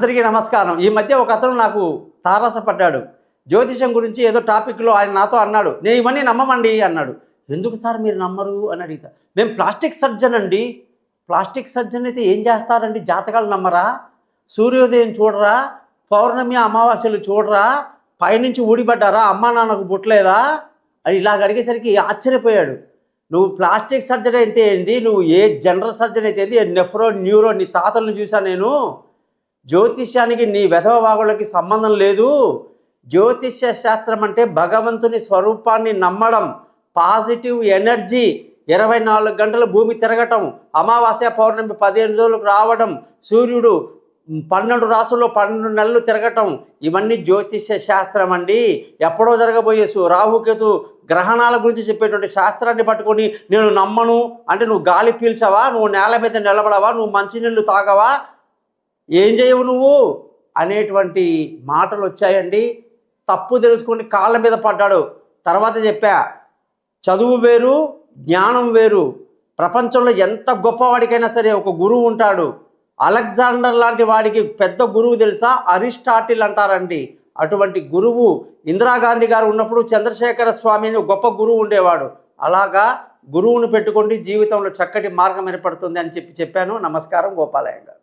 అందరికీ నమస్కారం. ఈ మధ్య ఒక అతను నాకు తారసపడ్డాడు. జ్యోతిషం గురించి ఏదో టాపిక్లో ఆయన నాతో అన్నాడు, నేను ఇవన్నీ నమ్మమండి అన్నాడు. ఎందుకు సార్ మీరు నమ్మరు అని అడిగితా. మేము ప్లాస్టిక్ సర్జన్ అండి. ప్లాస్టిక్ సర్జన్ అయితే ఏం చేస్తారండి? జాతకాలు నమ్మరా? సూర్యోదయం చూడరా? పౌర్ణమి అమావాస్యలు చూడరా? పైనుంచి ఊడిపడ్డారా? అమ్మా నాన్నకు పుట్టలేదా అని ఇలాగ అడిగేసరికి ఆశ్చర్యపోయాడు. నువ్వు ప్లాస్టిక్ సర్జరీ అయితే ఏంది, నువ్వు ఏ జనరల్ సర్జన్ అయితే ఏంది, నెఫ్రో న్యూరో నీ తాతలను చూసా నేను. జ్యోతిష్యానికి నీ వెధవ వాగులకి సంబంధం లేదు. జ్యోతిష్య శాస్త్రం అంటే భగవంతుని స్వరూపాన్ని నమ్మడం, పాజిటివ్ ఎనర్జీ, 24 గంటలు భూమి తిరగటం, అమావాస్య పౌర్ణమి 15 రోజులకు రావడం, సూర్యుడు 12 రాసుల్లో 12 నెలలు తిరగటం, ఇవన్నీ జ్యోతిష్య శాస్త్రం అండి. ఎప్పుడో జరగబోయే రాహుకేతు గ్రహణాల గురించి చెప్పేటువంటి శాస్త్రాన్ని పట్టుకొని నేను నమ్మను అంటే నువ్వు గాలి పీల్చవా? నువ్వు నేల మీద నిలబడవా? నువ్వు మంచినీళ్ళు తాగవా? ఏం చేయవు నువ్వు అనేటువంటి మాటలు వచ్చాయండి. తప్పు తెలుసుకొని కాళ్ళ మీద పడ్డాడు. తర్వాత చెప్పా, చదువు వేరు, జ్ఞానం వేరు. ప్రపంచంలో ఎంత గొప్పవాడికైనా సరే ఒక గురువు ఉంటాడు. అలెగ్జాండర్ లాంటి వాడికి పెద్ద గురువు తెలుసా? అరిస్టాటిల్ అంటారండి. అటువంటి గురువు ఇందిరాగాంధీ గారు ఉన్నప్పుడు చంద్రశేఖర స్వామి అని గొప్ప గురువు ఉండేవాడు. అలాగా గురువును పెట్టుకోండి, జీవితంలో చక్కటి మార్గం ఏర్పడుతుంది అని చెప్పాను. నమస్కారం. గోపాలయ్య గారు.